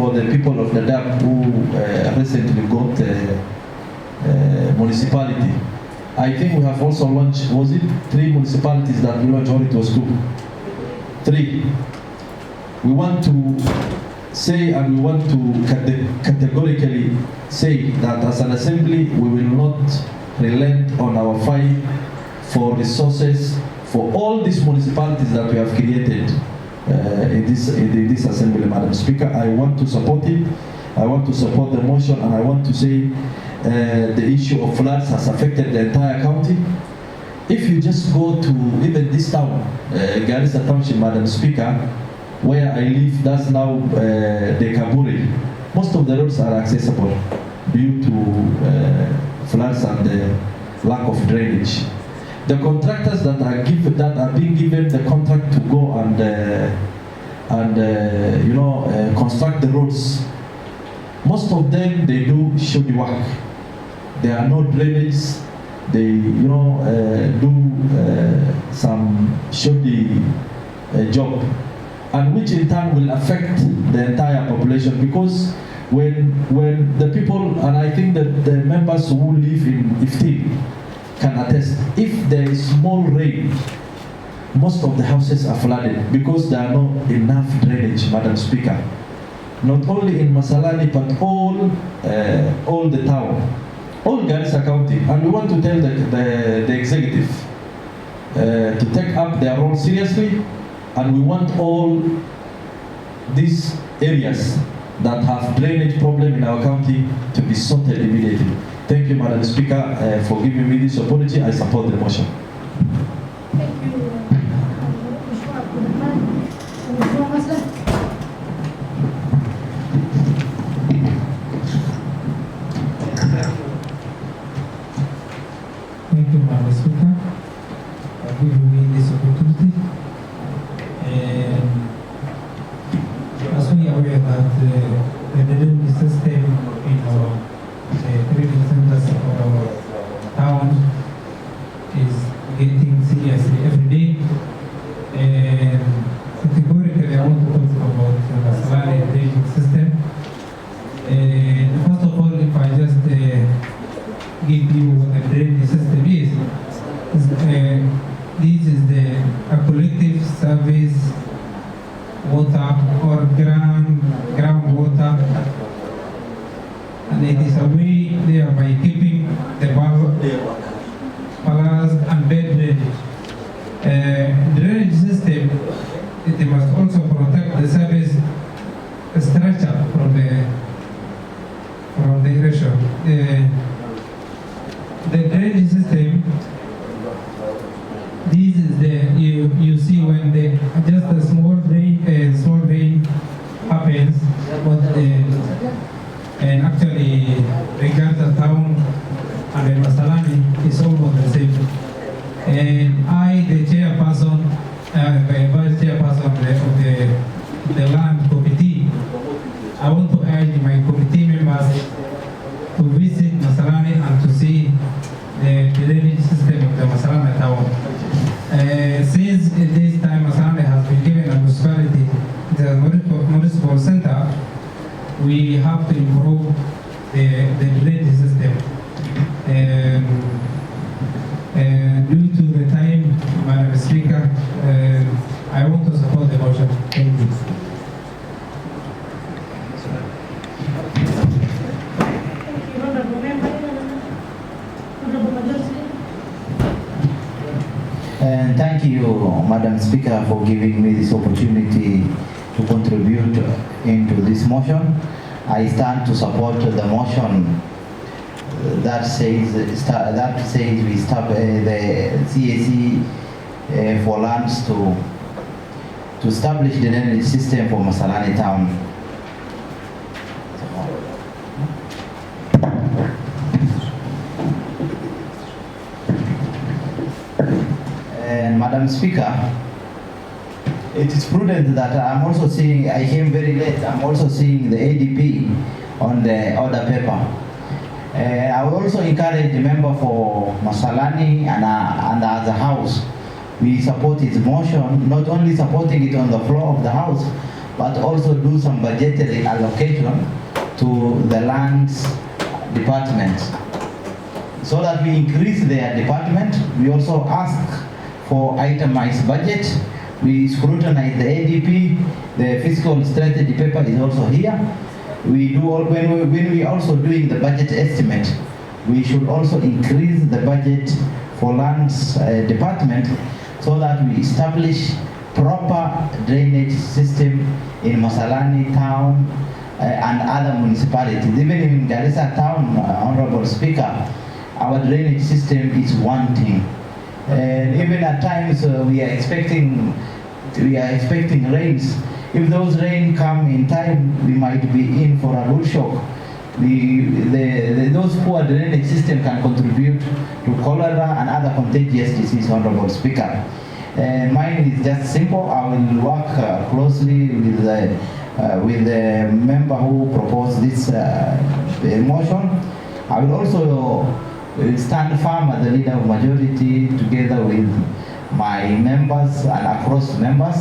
for the people of Dadaab who recently got municipality. I think we have also launched, was it 3 municipalities that we launched, or it was 2? 3. We want to say, and we want to categorically say that as an assembly, we will not relent on our fight for resources for all these municipalities that we have created in this assembly, Madam Speaker. I want to support it. I want to support the motion, and I want to say the issue of floods has affected the entire county. If you just go to even this town, Garissa Township, Madam Speaker, where I live, that's now the Kaburi. Most of the roads are accessible due to floods and the lack of drainage. The contractors that are being given the contract to go and construct the roads, most of them, they do shoddy work. There are no drainage. They do some shoddy job, and which in turn will affect the entire population, because when the people, and I think that the members who live in Iftin can attest, if there is small rain, most of the houses are flooded because there are not enough drainage, Madam Speaker. Not only in Masalani, but all the town, all Garissa County. And we want to tell the executive to take up their role seriously, and we want all these areas that have drainage problem in our county to be sorted immediately. Thank you, Madam Speaker, for giving me this opportunity. I support the motion. Thank you. Thank you, Madam Speaker, for giving me this opportunity. And as we are aware that the delivery system in our training centers of our town is getting seriously every day. And categorically, I want to talk about the Masalani drainage system. And first of all, if I just give you what a drainage system is this is a collective service water or groundwater, and it is a way thereby keeping the ballast and bed drainage. Drainage system, it must also protect the service structure from the erosion. The drainage system, this is you see when just a small rain happens, but and actually Regatta town and Masalani is almost the same. And I, the chairperson, the vice chairperson of the land committee, I want to urge my committee members to visit Masalani and to see the drainage system of the Masalani town. Since this time Masalani has been given a municipality, the municipal center, we have to improve the drainage system. Due to the time, Madam Speaker, I want to support the motion. Thank you. And thank you, Madam Speaker, for giving me this opportunity to contribute into this motion. I stand to support the motion that says we stop the CAC for lands to establish the drainage system for Masalani town. And Madam Speaker, it is prudent that I'm also seeing, I came very late, I'm also seeing the ADP on the order paper. I would also encourage the member for Masalani and as a house, we support his motion, not only supporting it on the floor of the house, but also do some budgetary allocation to the lands department so that we increase their department. We also ask for itemized budget. We scrutinize the ADP. The fiscal strategy paper is also here. We do when we also doing the budget estimate, we should also increase the budget for lands department so that we establish proper drainage system in Masalani town and other municipalities. Even in Garissa town, Honorable Speaker, our drainage system is wanting. And even at times we are expecting rains. If those rain come in time, we might be in for a root shock. Those poor drainage system can contribute to cholera and other contagious disease, Honorable Speaker. Mine is just simple. I will work closely with the member who proposed this motion. I will also stand firm as the leader of majority together with my members and across members.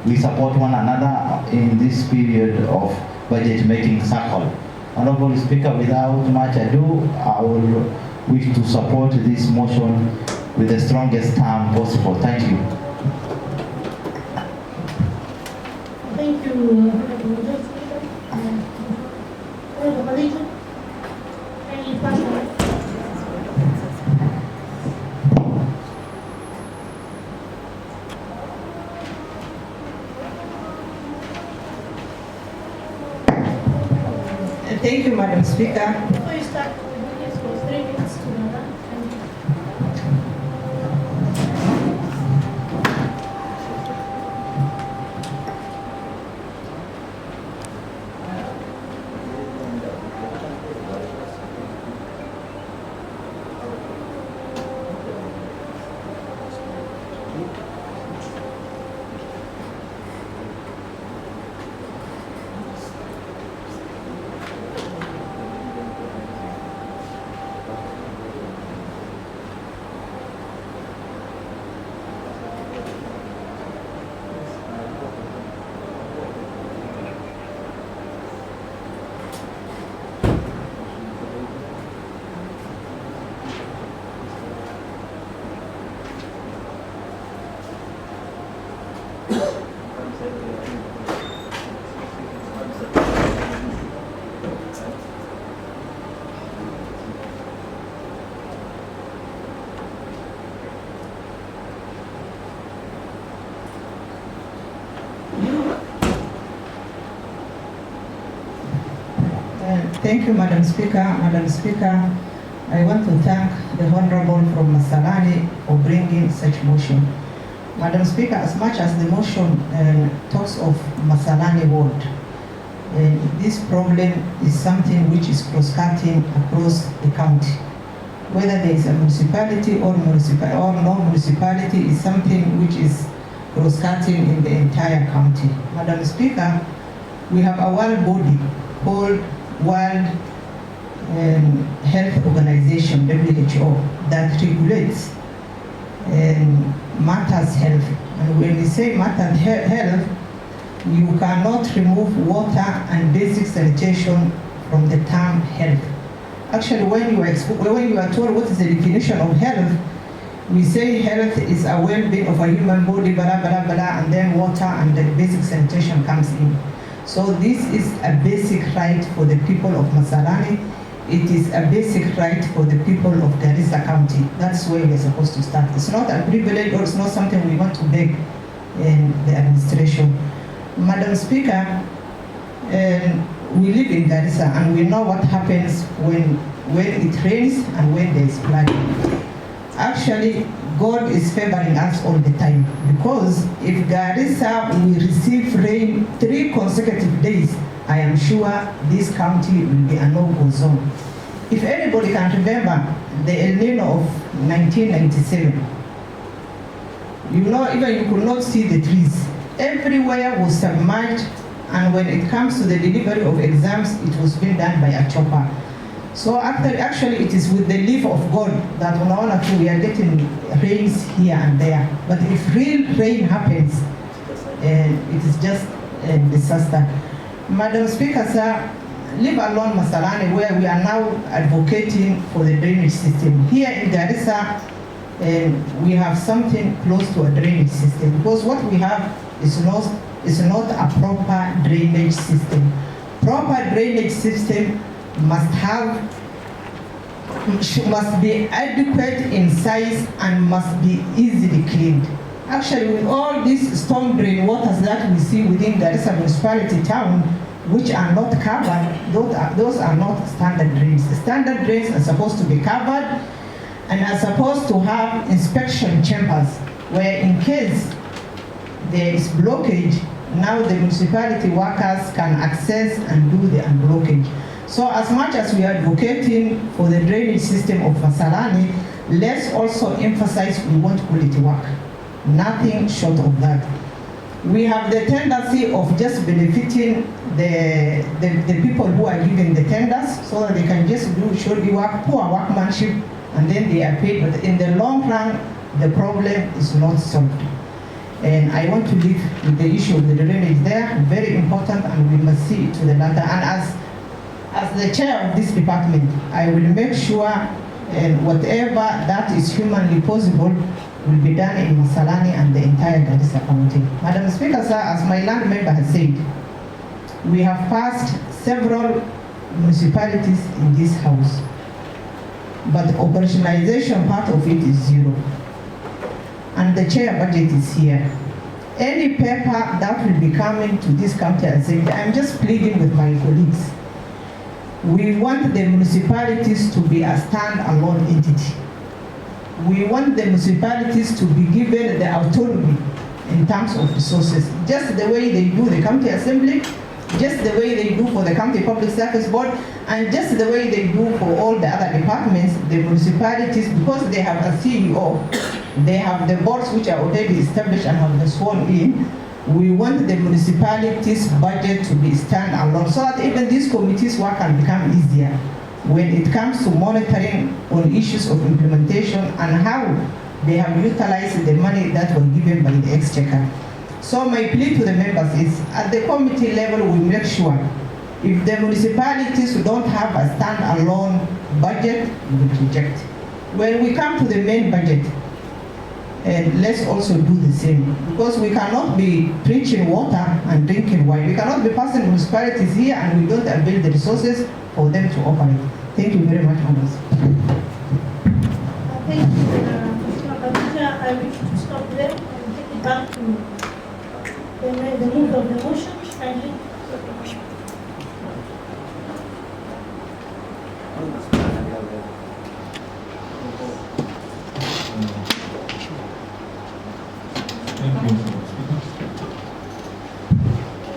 We support one another in this period of budget making cycle. Honorable Speaker, without much ado, I will wish to support this motion with the strongest term possible. Thank you. Thank you, Honorable Speaker. Honorable Manager, any question? Thank you, Madam Speaker. Before you start, please for 3 minutes to Madam. Thank you. Thank you, Madam Speaker. Madam Speaker, I want to thank the Honorable from Masalani for bringing such motion. Madam Speaker, as much as the motion talks of Masalani ward, this problem is something which is cross-cutting across the county. Whether there is a municipality or no municipality is something which is cross-cutting in the entire county. Madam Speaker, we have a world body called World Health Organization, WHO, that regulates matters health. And when we say matters health, you cannot remove water and basic sanitation from the term health. Actually, when you are told what is the definition of health, we say health is a well-being of a human body, blah, blah, blah, and then water and the basic sanitation comes in. So this is a basic right for the people of Masalani. It is a basic right for the people of Garissa County. That's where we're supposed to start. It's not a privilege or it's not something we want to beg in the administration. Madam Speaker, we live in Garissa and we know what happens when it rains and when there is flooding. Actually, God is favoring us all the time, because if Garissa will receive rain 3 consecutive days, I am sure this county will be a no-go zone. If anybody can remember the El Nino of 1997, you know, even you could not see the trees. Everywhere was submerged, and when it comes to the delivery of exams, it was being done by a chopper. So actually it is with the leave of God that we are getting rains here and there. But if real rain happens, it is just disaster. Madam Speaker, sir, leave alone Masalani, where we are now advocating for the drainage system. Here in Garissa, we have something close to a drainage system, because what we have is not a proper drainage system. Proper drainage system must be adequate in size and must be easily cleaned. Actually, with all these storm drain waters that we see within Garissa municipality town, which are not covered, those are not standard drains. Standard drains are supposed to be covered and are supposed to have inspection chambers, where in case there is blockage, now the municipality workers can access and do the unblockage. So as much as we are advocating for the drainage system of Masalani, let's also emphasize we want quality work. Nothing short of that. We have the tendency of just benefiting the people who are given the tenders, so that they can just do shoddy work, poor workmanship, and then they are paid. But in the long run, the problem is not solved. And I want to leave with the issue of the drainage there, very important, and we must see it to the latter. And as the chair of this department, I will make sure whatever that is humanly possible will be done in Masalani and the entire Garissa County. Madam Speaker, sir, as my land member has said, we have passed several municipalities in this house, but the operationalization part of it is zero. And the chair budget is here. Any paper that will be coming to this county assembly, I'm just pleading with my colleagues. We want the municipalities to be a stand-alone entity. We want the municipalities to be given the autonomy in terms of resources, just the way they do the county assembly, just the way they do for the county public service board, and just the way they do for all the other departments, the municipalities, because they have a CEO, they have the boards which are already established and have been sworn in. We want the municipalities' budget to be stand-alone, so that even these committees' work can become easier when it comes to monitoring on issues of implementation and how they have utilized the money that was given by the exchequer. So my plea to the members is, at the committee level, we make sure if the municipalities don't have a stand-alone budget, we will reject. When we come to the main budget, let's also do the same, because we cannot be preaching water and drinking wine. We cannot be passing municipalities here and we don't avail the resources for them to operate. Thank you very much, Madam. Thank you, Mr. Khadija. I wish to stop there and take it back to the move of the motion. Kindly.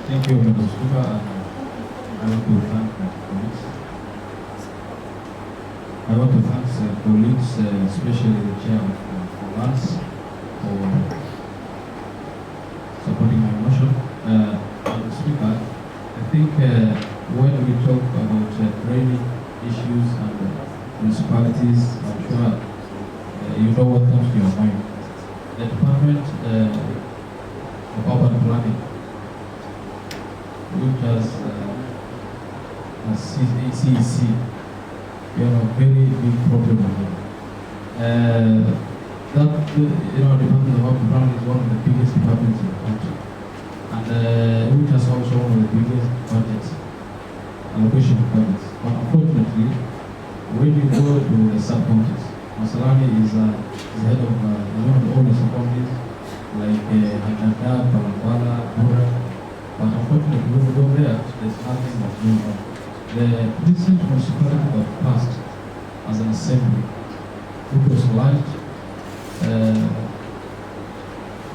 Thank you, Mr. Speaker. I want to thank my colleagues. I want to thank colleagues, especially the chair of finance, for supporting my motion. Mr. Speaker, I think when we talk about drainage issues and municipalities, I'm sure you know what comes to your mind. The Department of Urban Planning, which has CEC, we have a very big problem with it. Department of Urban Planning is one of the biggest departments in the country, and which has also one of the biggest budgets, allocation of budgets. But unfortunately, when you go to the sub-counties, Masalani is the head of one of the oldest sub-counties, like Hajjada, Palambala, Bura. But unfortunately, when we go there, there's nothing that's going on. The recent municipality got passed as an assembly, which was large.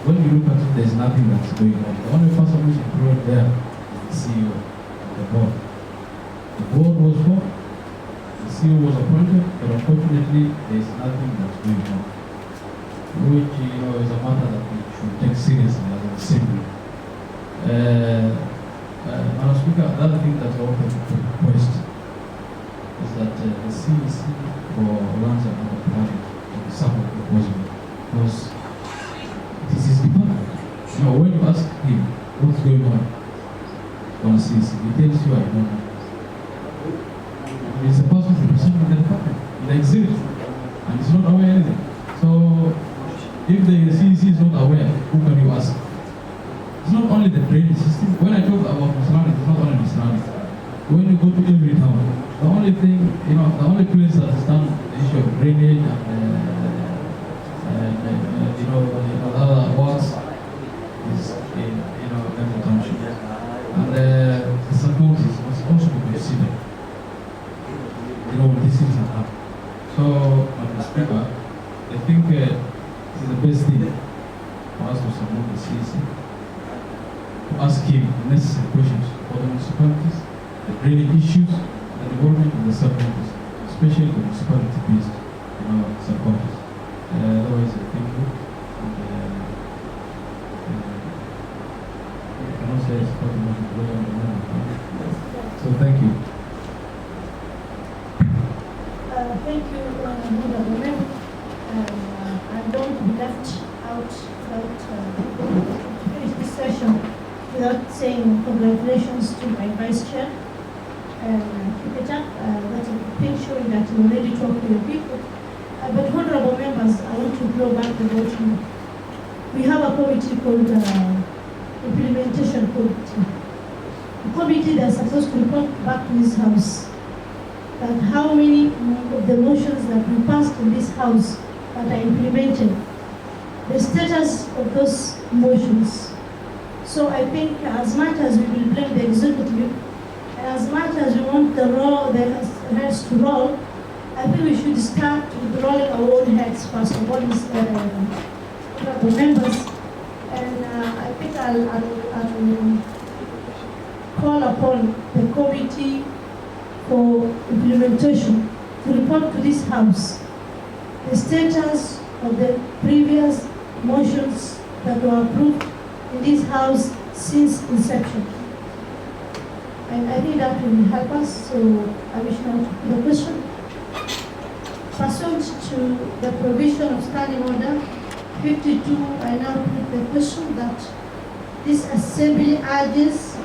When you look at it, there's nothing that's going on. The only person who's employed there is the CEO of the board. The board was formed, the CEO was appointed, but unfortunately, there's nothing that's going on, which is a matter that we should take seriously as an assembly. Madam Speaker, another thing that I want to request is that the CEC for lands and urban planning to be somewhat possible, because this is department. When you ask him what's going on, on CC. It tells you I don't know. It's a person representing the department. It exists, and it's not aware anything. So, if the CC is not aware, who can you ask? It's not only the drainage system. When I talk about miscellaneous, it's not only miscellaneous. When you go to every town, the only thing, the only place that has done the issue of drainage and other works is in, every township. And the supporters must also be considered. When these things are happening. So, Mr. Speaker, I think this is the best thing for us to support the CC, to ask him the necessary questions for the municipalities, the drainage issues, the development of the supporters, especially the municipality-based supporters. Otherwise, I thank you. And, I cannot say it's part of my employer. So, thank you. Thank you, Honorable Member. I don't be left out without finish this session without saying congratulations to my Vice Chair. Keep it up. That's a thing showing that you already talk to your people. But Honorable Members, I want to blow back the vote. We have a committee called Implementation Committee. The committee that's supposed to report back to this House that how many of the motions that we passed in this House that are implemented, the status of those motions. So I think as much as we will blame the executive, and as much as we want the heads to roll, I think we should start with rolling our own heads first of all, honorable members. And I think I'll call upon the committee for implementation to report to this House the status of the previous motions that were approved in this House since inception. And I think that will help us. So I wish now to put the question. Pursuant to the provision of Standing Order 52, I now put the question that this Assembly urges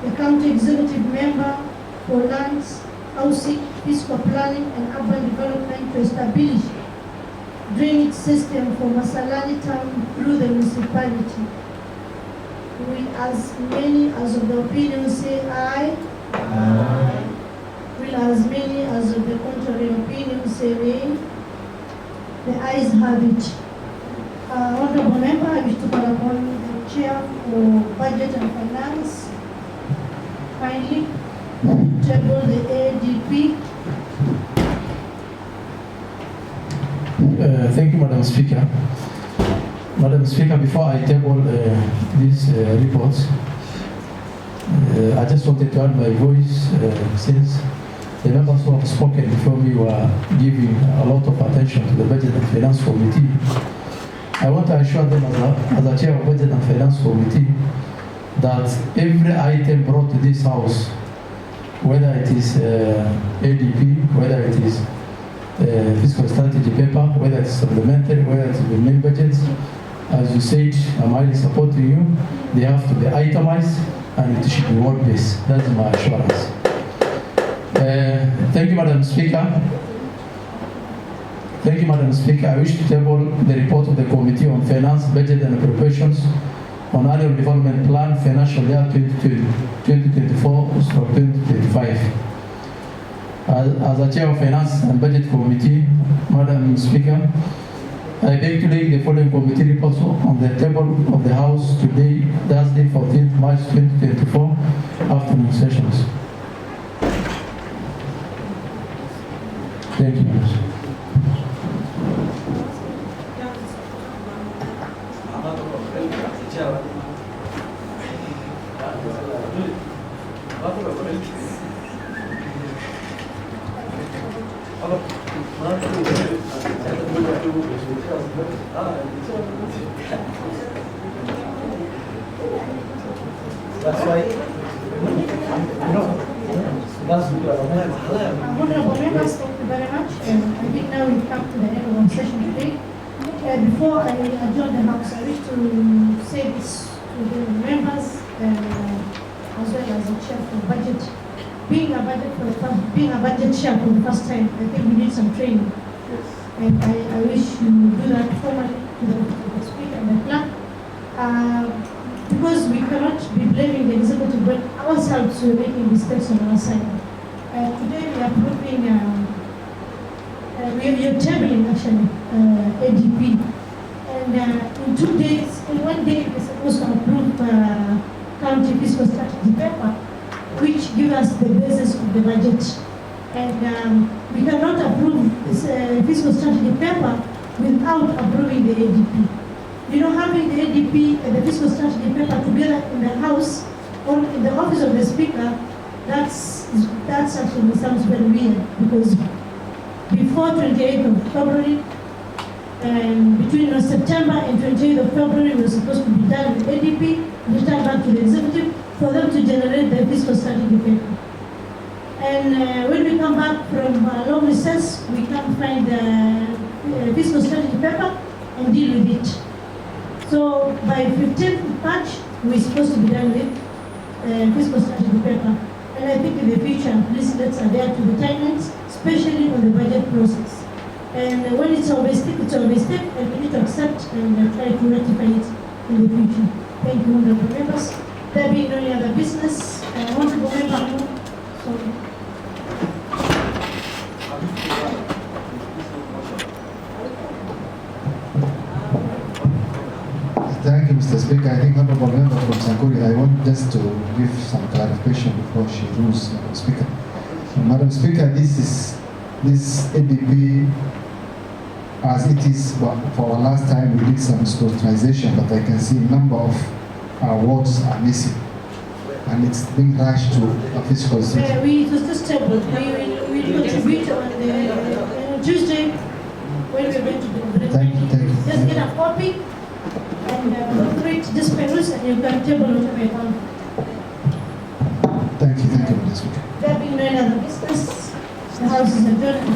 the County Executive Member for lands, housing, fiscal planning, and urban development to establish drainage system for Masalani town through the municipality. Will as many as of the opinion say aye? Aye. Will as many as of the contrary opinion say nay? The ayes have it. Honorable Member, I wish to call upon the Chair for Budget and Finance. Kindly table the ADP. Thank you, Madam Speaker. Madam Speaker, before I table these reports, I just wanted to add my voice since the members who have spoken before me were giving a lot of attention to the Budget and Finance Committee. I want to assure them as a chair of Budget and Finance Committee that every item brought to this House, whether it is ADP, whether it is fiscal strategy paper, whether it's supplementary, whether it's the main budgets, as you said, I'm highly supporting you. They have to be itemized and it should be work-based. That's my assurance. Thank you, Madam Speaker. Thank you, Madam Speaker. I wish to table the report of the Committee on Finance, Budget and Appropriations on Annual Development Plan, Financial Year 2024-2025. As a Chair of Finance and Budget Committee, Madam Speaker, I beg to lay the following committee reports on the table of the House today, Thursday, 14th March 2024, afternoon sessions. Thank you, Madam. That's why, Honorable Members, thank you very much. And I think now we've come to the end of our session today. Before I adjourn the House, I wish to say this to the members. as well as a chair for budget. Being a budget chair for the first time, I think we need some training. And I wish you do that formally to the speaker and the clerk. Because we cannot be blaming the executive, but ourselves we're making mistakes on our side. Today we are proving, we are tabling actually ADP. And in 2 days, in 1 day, we're supposed to approve county fiscal strategy paper, which gives us the basis of the budget. And we cannot approve this fiscal strategy paper without approving the ADP. You know, having the ADP and the fiscal strategy paper together in the House or in the office of the Speaker, that's actually sounds very weird, because before 28th of February, and between September and 28th of February, we're supposed to be done with ADP, return back to the executive for them to generate the fiscal strategy paper. And when we come back from long recess, we can find the fiscal strategy paper and deal with it. So by 15th March, we're supposed to be done with fiscal strategy paper. And I think in the future, please let's adhere to the timelines, especially on the budget process. And when it's our mistake, and we need to accept and try to rectify it in the future. Thank you, honorable members. There being no other business, honorable member, sorry. Thank you, Mr. Speaker. I think Honorable Member from Sankuri, I want just to give some clarification before she rules, Madam Speaker. Madam Speaker, this ADP, as it is, but for our last time we did some scrutinization, but I can see a number of wards are missing, and it's being rushed to a fiscal strategy. It was just table. We contribute on the Tuesday when we're going to do the Thank you. Just get a copy and create this papers, and you can table whatever you want. Thank you, Madam Speaker. There being no other business, the House is adjourned.